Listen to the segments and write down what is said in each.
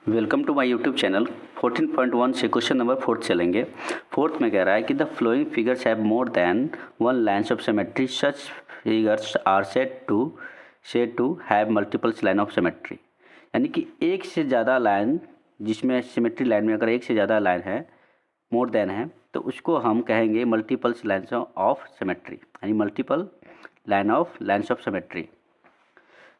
Welcome to my YouTube channel. 14.1 से question number 4 चलेंगे। Fourth में कह रहा है कि the flowing figures have more than one lines of symmetry, such figures are said to have multiples line of symmetry. यानी कि एक से ज़्यादा लाइन, जिसमें सिमेट्री लाइन में अगर एक से ज़्यादा लाइन है, मोर देन है, तो उसको हम कहेंगे मल्टीपल्स लाइन्स ऑफ सिमेट्री, यानी मल्टीपल लाइन्स ऑफ सिमेट्री।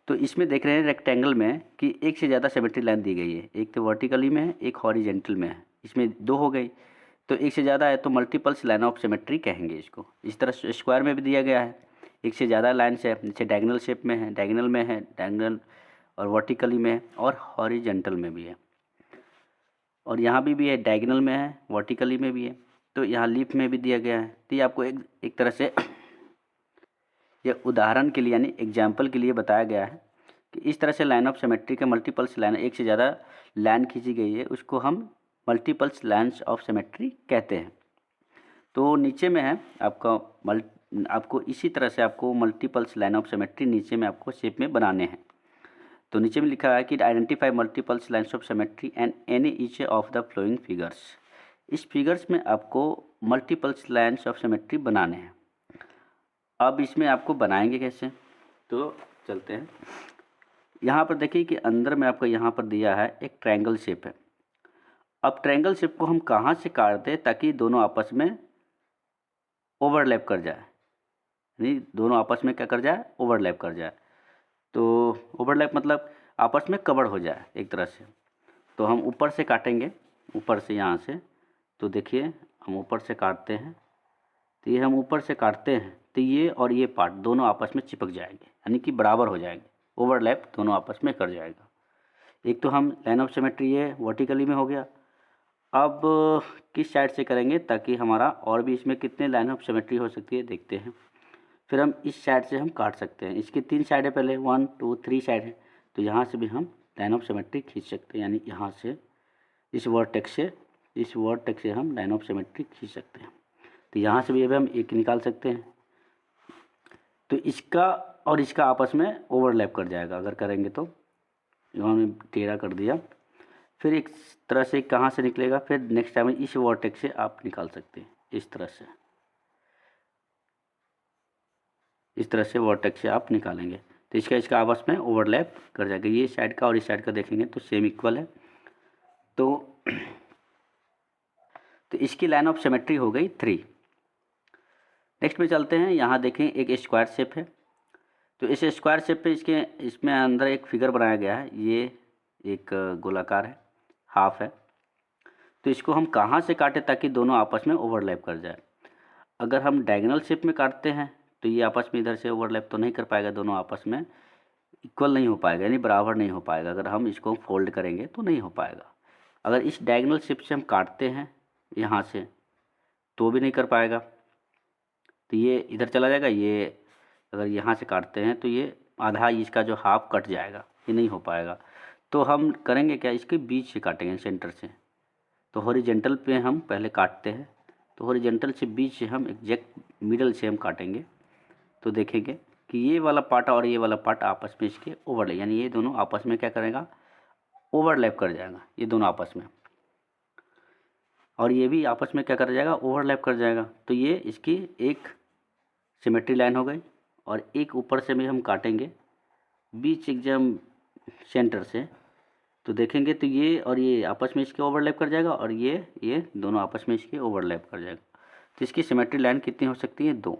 तो इसमें देख रहे हैं रेक्टेंगल में कि एक से ज़्यादा सिमेट्री लाइन दी गई है, एक तो वर्टिकली में है, एक हॉरिजेंटल में है, इसमें दो हो गई। तो एक से ज़्यादा है तो मल्टीपल्स लाइन ऑफ सिमेट्री कहेंगे इसको। इस तरह स्क्वायर में भी दिया गया है, एक से ज़्यादा लाइन्स है, जैसे डायगोनल शेप में है, डायगोनल और वर्टिकली में है और हॉरिजेंटल में भी है, और यहाँ भी है, डायगोनल में है, वर्टिकली में भी है, तो यहाँ लीफ में भी दिया गया है। तो ये आपको एक तरह से ये उदाहरण के लिए यानी एग्जाम्पल के लिए बताया गया है कि इस तरह से लाइन ऑफ सिमेट्री के मल्टीपल्स लाइन, एक से ज़्यादा लाइन खींची गई है, उसको हम मल्टीपल्स लाइन्स ऑफ सिमेट्री कहते हैं। तो नीचे में है आपको इसी तरह से आपको मल्टीपल्स लाइन ऑफ सिमेट्री नीचे में आपको शेप में बनाने हैं। तो नीचे में लिखा है कि identify multiples lines of symmetry and any each of the flowing figures. इस फिगर्स में आपको मल्टीपल्स लाइन्स ऑफ सिमेट्री बनाने हैं। अब इसमें आपको बनाएंगे कैसे, तो चलते हैं। यहाँ पर देखिए कि अंदर में आपको यहाँ पर दिया है एक ट्रायंगल शेप है। अब ट्रायंगल शेप को हम कहाँ से काट दें ताकि दोनों आपस में ओवरलैप कर जाए, यानी दोनों आपस में क्या कर जाए, ओवरलैप कर जाए। तो ओवरलैप मतलब आपस में कवर हो जाए एक तरह से। तो हम ऊपर से काटेंगे, ऊपर से यहाँ से। तो देखिए हम ऊपर से काटते हैं, तो ये हम ऊपर से काटते हैं तो ये और ये पार्ट दोनों आपस में चिपक जाएंगे, यानी कि बराबर हो जाएंगे, ओवरलैप दोनों आपस में कर जाएगा। एक तो हम लाइन ऑफ सिमेट्री ये वर्टिकली में हो गया। अब किस साइड से करेंगे ताकि हमारा और भी इसमें कितने लाइन ऑफ सिमेट्री हो सकती है देखते हैं। फिर हम इस साइड से हम काट सकते हैं, इसकी 3 साइड है, पहले 1 2 3 साइड है, तो यहाँ से भी हम लाइन ऑफ सिमेट्री खींच सकते हैं, यानी यहाँ से इस वर्टेक्स से हम लाइन ऑफ सिमेट्री खींच सकते हैं। तो यहाँ से भी अभी हम एक निकाल सकते हैं, तो इसका और इसका आपस में ओवरलैप कर जाएगा अगर करेंगे तो। हमने टेढ़ा कर दिया। फिर एक तरह से कहाँ से निकलेगा, फिर नेक्स्ट टाइम इस वर्टेक्स से आप निकाल सकते हैं, इस तरह से वर्टेक्स से आप निकालेंगे तो इसका आपस में ओवरलैप कर जाएगा। ये साइड का और इस साइड का देखेंगे तो सेम इक्वल है। तो इसकी लाइन ऑफ सिमेट्री हो गई 3। नेक्स्ट में चलते हैं। यहाँ देखें एक स्क्वायर शेप है, तो इस स्क्वायर शेप पे इसमें अंदर एक फिगर बनाया गया है, ये एक गोलाकार है, हाफ है। तो इसको हम कहाँ से काटें ताकि दोनों आपस में ओवरलैप कर जाए। अगर हम डायगोनल शेप में काटते हैं तो ये आपस में इधर से ओवरलैप तो नहीं कर पाएगा, दोनों आपस में इक्वल नहीं हो पाएगा, यानी बराबर नहीं हो पाएगा। अगर हम इसको फोल्ड करेंगे तो नहीं हो पाएगा। अगर इस डायगोनल शेप से हम काटते हैं यहाँ से तो भी नहीं कर पाएगा, तो ये इधर चला जाएगा। ये अगर यहाँ से काटते हैं तो ये आधा इसका जो हाफ कट जाएगा, ये नहीं हो पाएगा। तो हम करेंगे क्या, इसके बीच से काटेंगे, सेंटर से। तो हॉरिजेंटल पे हम पहले काटते हैं, तो हॉरिजेंटल से बीच से हम एग्जैक्ट मिडल से हम काटेंगे। तो देखेंगे कि ये वाला पार्ट और ये वाला पार्ट आपस में इसके ओवरलैप, यानी ये दोनों आपस में क्या करेगा, ओवरलैप कर जाएगा, ये दोनों आपस में। और ये भी आपस में क्या कर जाएगा, ओवरलैप कर जाएगा। तो ये इसकी एक सिमेट्री लाइन हो गई। और एक ऊपर से भी हम काटेंगे बीच एकदम सेंटर से, तो देखेंगे तो ये और ये आपस में इसके ओवरलैप कर जाएगा, और ये दोनों आपस में इसके ओवरलैप कर जाएगा। तो इसकी सिमेट्री लाइन कितनी हो सकती है, 2।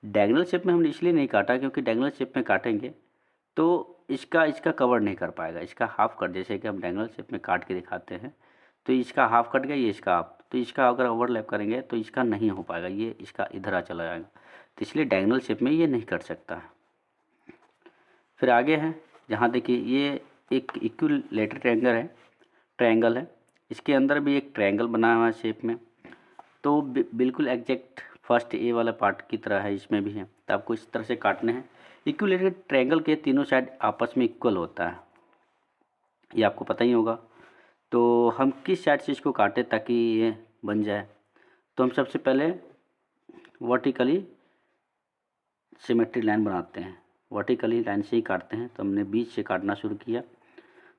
डायगोनल शेप में हमने इसलिए नहीं काटा क्योंकि डायगोनल शेप में काटेंगे तो इसका कवर नहीं कर पाएगा, इसका हाफ कट, जैसे कि हम डायगोनल शेप में काट के दिखाते हैं तो इसका हाफ कट गया, ये इसका हाफ, तो इसका अगर ओवरलैप करेंगे तो इसका नहीं हो पाएगा, ये इसका इधर आ चला जाएगा। तो इसलिए डायगोनल शेप में ये नहीं कर सकता है। फिर आगे है, जहाँ देखिए ये एक इक्विलेटरल ट्रायंगल है, इसके अंदर भी एक ट्रायंगल बना हुआ है शेप में। तो बिल्कुल एग्जैक्ट फर्स्ट ए वाला पार्ट की तरह है, इसमें भी है। तो आपको इस तरह से काटने हैं। इक्विलेटरल ट्रायंगल के तीनों साइड आपस में इक्वल होता है, ये आपको पता ही होगा। तो हम किस साइड से इसको काटें ताकि ये बन जाए, तो हम सबसे पहले वर्टिकली सिमेट्री लाइन बनाते हैं, वर्टिकली लाइन से ही काटते हैं। तो हमने बीच से काटना शुरू किया,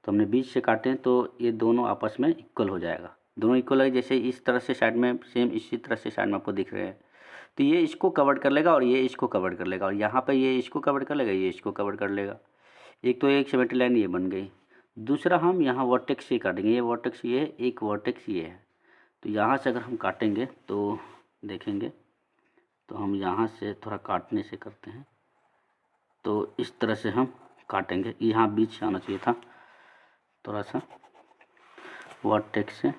तो तो हमने बीच से काटे हैं तो ये दोनों आपस में इक्वल हो जाएगा, दोनों इक्वल है। जैसे इस तरह से साइड में सेम इसी तरह से साइड में आपको दिख रहे हैं, तो ये इसको कवर कर लेगा और ये इसको कवर कर लेगा, और यहाँ पे ये इसको कवर कर लेगा, ये इसको कवर कर लेगा। एक तो एक सिमेट्री लाइन ये बन गई। दूसरा हम यहाँ वर्टेक्स से काटेंगे, ये वर्टेक्स ये है, एक वर्टेक्स ये है। तो यहाँ से अगर हम काटेंगे तो देखेंगे, तो हम यहाँ से थोड़ा काटने से करते हैं, तो इस तरह से हम काटेंगे। यहाँ बीच से आना चाहिए था, थोड़ा सा वर्टेक्स से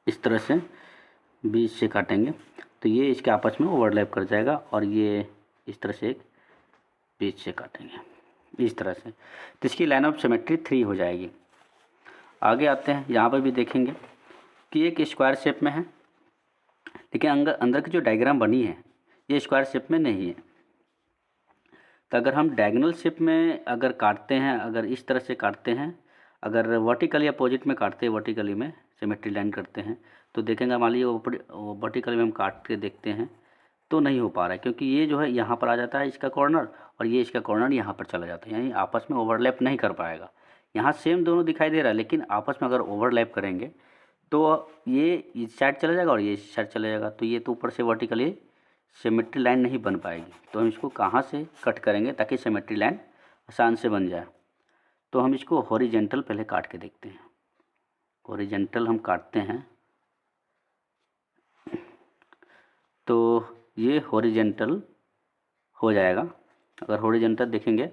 इस तरह से बीच से काटेंगे, तो ये इसके आपस में ओवरलैप कर जाएगा, और ये इस तरह से एक बीच से काटेंगे इस तरह से, तो इसकी लाइन ऑफ सिमेट्री 3 हो जाएगी। आगे आते हैं, यहाँ पर भी देखेंगे कि एक स्क्वायर शेप में है, लेकिन अंदर की जो डायग्राम बनी है ये स्क्वायर शेप में नहीं है। तो अगर हम डायगोनल शेप में अगर काटते हैं, अगर इस तरह से काटते हैं, अगर वर्टिकली अपोजिट में काटते हैं, वर्टिकली में सिमेट्री लाइन करते हैं, तो देखेंगे मान लीजिए वर्टिकली में हम काट के देखते हैं तो नहीं हो पा रहा है, क्योंकि ये जो है यहाँ पर आ जाता है इसका कॉर्नर, और ये इसका कॉर्नर यहाँ पर चला जाता है, यानी आपस में ओवरलैप नहीं कर पाएगा। यहाँ सेम दोनों दिखाई दे रहा है, लेकिन आपस में अगर ओवरलैप करेंगे तो ये इस साइड चला जाएगा और ये इस साइड चला जाएगा, तो ये तो ऊपर से वर्टिकली सिमेट्री लाइन नहीं बन पाएगी। तो हम इसको कहाँ से कट करेंगे ताकि सिमेट्री लाइन आसान से बन जाए? तो हम इसको हॉरिजेंटल पहले काट के देखते हैं। हॉरिजेंटल हम काटते हैं तो ये हॉरिजेंटल हो जाएगा। अगर हॉरिजेंटल देखेंगे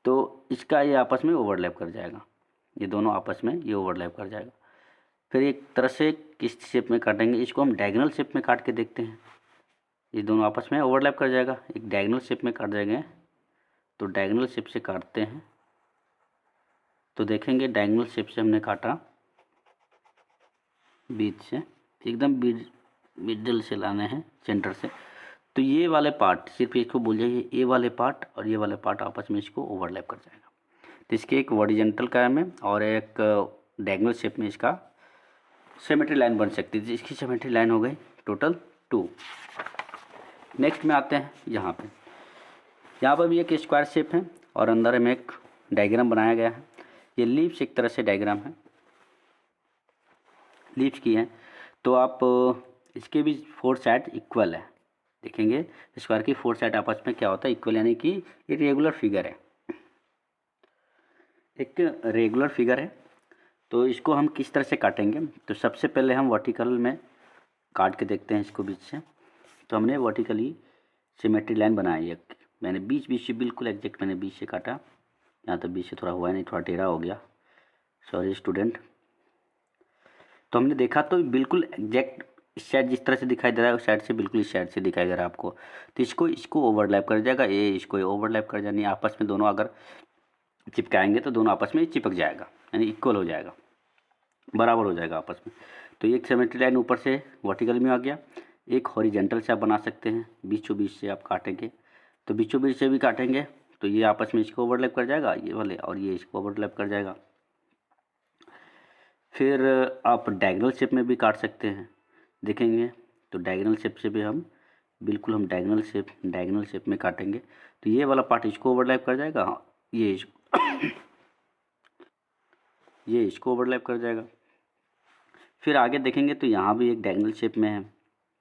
तो इसका ये आपस में ओवरलैप कर जाएगा, ये दोनों आपस में ये ओवरलैप कर जाएगा। फिर एक तरह से किस शेप में काटेंगे, इसको हम डायगोनल शेप में काट के देखते हैं, ये दोनों आपस में ओवरलैप कर जाएगा। एक डायगोनल शेप में काट देंगे, तो डायगोनल शेप से काटते हैं तो देखेंगे डायगोनल शेप से हमने काटा बीच से, एकदम मिडल से लाने हैं सेंटर से, तो ये वाले पार्ट सिर्फ इसको बोल जाइए, ये वाले पार्ट और ये वाले पार्ट आपस में इसको ओवरलैप कर जाएगा। तो इसके एक हॉरिजॉन्टल का में और एक डायगोनल शेप में इसका सिमेट्री लाइन बन सकती है। इसकी सिमेट्री लाइन हो गई टोटल 2। नेक्स्ट में आते हैं, यहाँ पर भी एक स्क्वायर शेप है और अंदर में एक डायग्राम बनाया गया है। ये लीव्स एक तरह से डायग्राम है, लीव्स की है, तो आप इसके भी 4 साइड इक्वल है। देखेंगे स्क्वायर की 4 साइड आपस में क्या होता है, इक्वल, यानी कि ये रेगुलर फिगर है, एक रेगुलर फिगर है। तो इसको हम किस तरह से काटेंगे, तो सबसे पहले हम वर्टिकल में काट के देखते हैं इसको बीच से। तो हमने वर्टिकली सिमेट्री लाइन बनाई है, मैंने बीच से बिल्कुल एग्जैक्ट मैंने बीच से काटा, यहाँ तो बीच से थोड़ा हुआ है, नहीं थोड़ा टेढ़ा हो गया, सॉरी स्टूडेंट। तो हमने देखा तो बिल्कुल एग्जैक्ट इस साइड जिस तरह से दिखाई दे रहा है उस साइड से बिल्कुल इस साइड से दिखाई दे रहा है आपको, तो इसको ओवरलैप कर जाएगा, ये इसको ओवरलैप कर जानी, आपस में दोनों अगर चिपकाएंगे तो दोनों आपस में चिपक जाएगा, यानी इक्वल हो जाएगा, बराबर हो जाएगा आपस में। तो एक सिमेट्री लाइन ऊपर से वर्टिकल में आ गया। एक हॉरिजॉन्टल से आप बना सकते हैं, बीचों बीच से आप काटेंगे, तो बीचों बीच से भी काटेंगे तो ये आपस में इसको ओवरलैप कर जाएगा, ये वाले, और ये इसको ओवरलैप कर जाएगा। फिर आप डायगोनल शेप में भी काट सकते हैं, देखेंगे तो डायगोनल शेप से भी हम बिल्कुल हम डायगोनल शेप में काटेंगे, तो ये वाला पार्ट इसको ओवरलैप कर जाएगा, ये इसको ओवरलैप कर जाएगा। फिर आगे देखेंगे तो यहाँ भी एक डायगोनल शेप में है,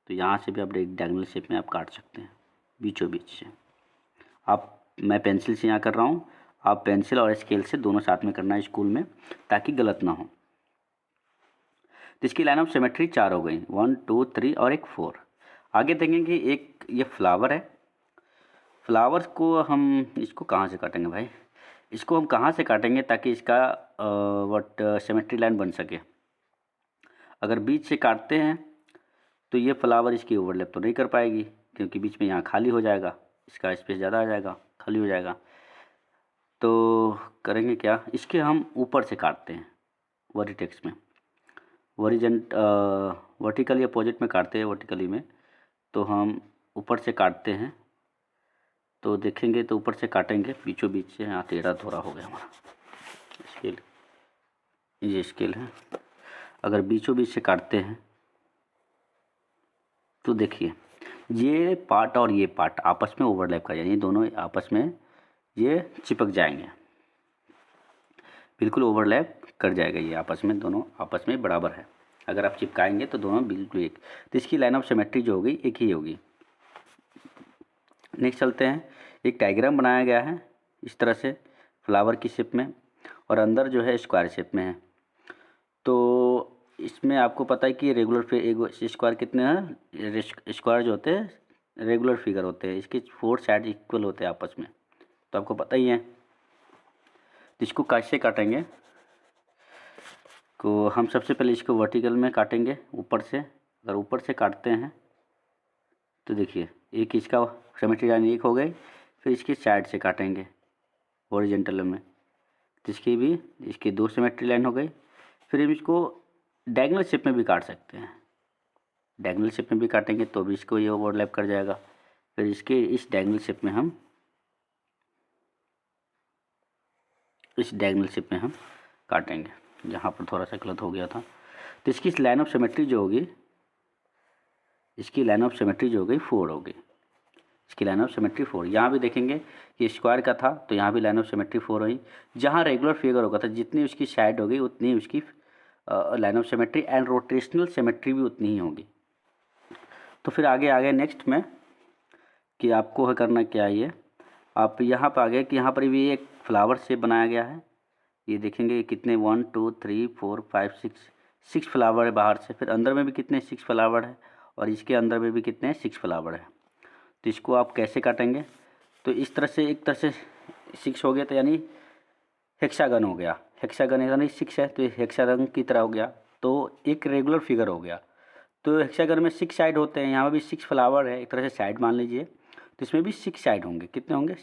तो यहाँ से भी आप डायगोनल शेप में आप काट सकते हैं बीचों बीच से। मैं पेंसिल से यहाँ कर रहा हूँ, आप पेंसिल और स्केल से दोनों साथ में करना है स्कूल में, ताकि गलत ना हो। तो इसकी लाइन ऑफ सिमेट्री 4 हो गई, 1 2 3 और एक 4। आगे देखेंगे एक ये फ्लावर है, फ्लावर्स को हम इसको कहाँ से काटेंगे भाई, इसको हम कहाँ से काटेंगे ताकि इसका सिमेट्री लाइन बन सके। अगर बीच से काटते हैं तो ये फ्लावर इसकी ओवरलैप तो नहीं कर पाएगी, क्योंकि बीच में यहाँ खाली हो जाएगा, इसका स्पेस ज़्यादा आ जाएगा, खाली हो जाएगा। तो करेंगे क्या, इसके हम ऊपर से काटते हैं वर्टिटेक्स में, वर्टिकली अपोजिट में काटते हैं, वर्टिकली में तो हम ऊपर से काटते हैं। तो देखेंगे तो ऊपर से काटेंगे बीचों बीच से, यहाँ टेढ़ा थोड़ा हो गया हमारा स्केल, ये स्केल है। अगर बीचों बीच से काटते हैं तो देखिए ये पार्ट और ये पार्ट आपस में ओवरलैप कर जाएंगे, दोनों आपस में ये चिपक जाएंगे, बिल्कुल ओवरलैप कर जाएगा, ये आपस में दोनों आपस में बराबर है। अगर आप चिपकाएंगे तो दोनों बिल्कुल एक, तो इसकी लाइन ऑफ सिमेट्री जो होगी एक ही होगी। नेक्स्ट चलते हैं, एक डायग्राम बनाया गया है इस तरह से फ्लावर की शेप में, और अंदर जो है स्क्वायर शेप में है। तो इसमें आपको पता है कि रेगुलर स्क्वायर कितने हैं, स्क्वायर जो होते हैं रेगुलर फिगर होते हैं, इसके 4 साइड इक्वल होते हैं आपस में, तो आपको पता ही है। तो इसको कैसे काटेंगे, तो हम सबसे पहले इसको वर्टिकल में काटेंगे ऊपर से। अगर ऊपर से काटते हैं तो देखिए एक इसका सिमेट्री लाइन एक हो गई, फिर इसकी साइड से काटेंगे हॉरिजॉन्टल में, तो इसकी 2 सिमेट्री लाइन हो गई। फिर हम इसको डायगोनल शेप में भी काट सकते हैं, डायगोनल शेप में भी काटेंगे तो भी इसको ये ओवरलैप कर जाएगा। फिर इसके इस डायगोनल शेप में हम काटेंगे, जहाँ पर थोड़ा सा गलत हो गया था। तो इसकी लाइन ऑफ सिमेट्री जो होगी, इसकी लाइन ऑफ सिमेट्री जो होगी 4 होगी, इसकी लाइन ऑफ सिमेट्री 4। यहाँ भी देखेंगे कि स्क्वायर का था तो यहाँ भी लाइन ऑफ सिमेट्री 4 हुई। जहाँ रेगुलर फिगर होगा था जितनी उसकी साइड होगी उतनी उसकी line of symmetry and rotational symmetry भी उतनी ही होगी। तो फिर आगे नेक्स्ट में कि आपको करना क्या है, ये आप यहाँ पर आ गए कि यहाँ पर भी एक फ्लावर शेप बनाया गया है। ये देखेंगे कितने 1 2 3 4 5 6 फ्लावर है बाहर से, फिर अंदर में भी कितने 6 फ्लावर है, और इसके अंदर में भी कितने 6 फ्लावर है। तो इसको आप कैसे काटेंगे, तो इस तरह से, एक तरह से 6 हो गया तो यानी हेक्सागन हो गया, हेक्सागन यानी 6 है तो हेक्सागन की तरह हो गया, तो एक रेगुलर फिगर हो गया। तो हेक्सागन में 6 साइड होते हैं, यहाँ पर भी 6 फ्लावर है, एक तरह से साइड मान लीजिए, तो इसमें भी 6 साइड होंगे। कितने होंगे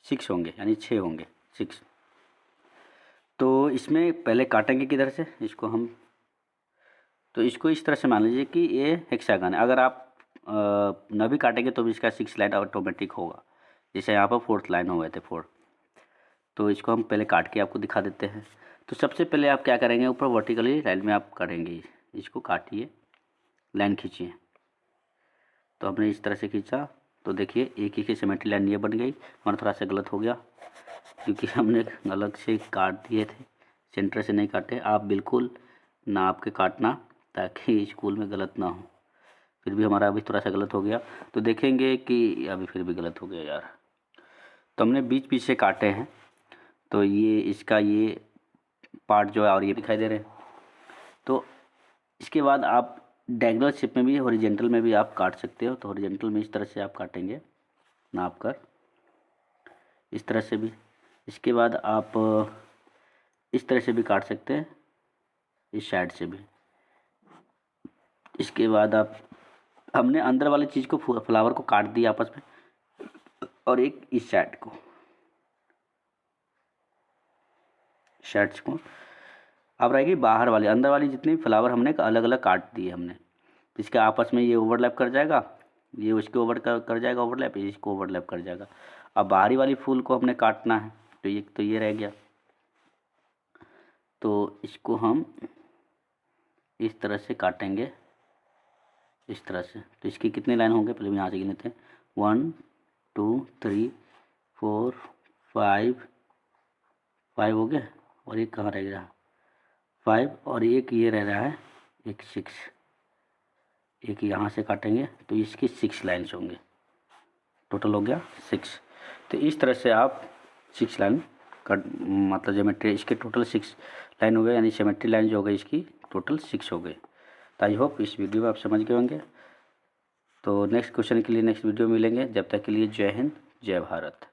6 होंगे, यानी 6 होंगे 6। तो इसमें पहले काटेंगे किधर से इसको हम, तो इसको इस तरह से मान लीजिए कि ये हेक्सागन है। अगर आप न भी काटेंगे तो भी इसका 6 लाइन ऑटोमेटिक होगा, जैसे यहाँ पर 4th लाइन हो गए थे 4। तो इसको हम पहले काट के आपको दिखा देते हैं। तो सबसे पहले आप क्या करेंगे, ऊपर वर्टिकली लाइन में आप काटेंगे, इसको काटिए, लाइन खींचिए। तो हमने इस तरह से खींचा तो देखिए एक ही की सिमेट्री लाइन ये बन गई। हमारा थोड़ा सा गलत हो गया क्योंकि हमने अलग से काट दिए थे, सेंटर से नहीं काटे। आप बिल्कुल नाप के काटना ताकि स्कूल में गलत ना हो। फिर भी हमारा अभी थोड़ा सा गलत हो गया, तो देखेंगे कि अभी फिर भी गलत हो गया यार। तो हमने बीच से काटे हैं, तो ये इसका ये पार्ट जो है और ये दिखाई दे रहे हैं। तो इसके बाद आप डायगोनल शेप में भी हॉरिजॉन्टल में भी आप काट सकते हो। तो हॉरिजॉन्टल में इस तरह से आप काटेंगे नाप कर, इस तरह से भी। इसके बाद आप इस तरह से भी काट सकते हैं, इस साइड से भी। इसके बाद आप हमने अंदर वाली चीज़ को फ्लावर को काट दिया आपस में, और एक इस साइड को अब रहेगी बाहर वाली। अंदर वाली जितनी फ्लावर हमने अलग अलग काट दिए हमने, इसके आपस में ये ओवरलैप कर जाएगा, ये उसके कर जाएगा ओवरलैप, ये इसको ओवरलैप कर जाएगा। अब बाहरी वाली फूल को हमने काटना है, तो ये रह गया। तो इसको हम इस तरह से काटेंगे, इस तरह से। तो इसकी कितने लाइन होंगे पहले यहाँ से गिनते हैं, 1 2 3 4 5 हो गए, और एक कहाँ रह गया 5, और एक ये रह रहा है एक 6, एक यहाँ से काटेंगे तो इसकी 6 लाइन्स होंगे, टोटल हो गया 6। तो इस तरह से आप 6 लाइन कट, मतलब ज्योमेट्री इसके टोटल 6 लाइन हो गए, यानी ज्योमेट्री लाइन जो हो गई इसकी टोटल 6 हो गए। तो आई होप इस वीडियो में आप समझ गए होंगे। तो नेक्स्ट क्वेश्चन के लिए नेक्स्ट वीडियो मिलेंगे, जब तक के लिए जय हिंद जय भारत।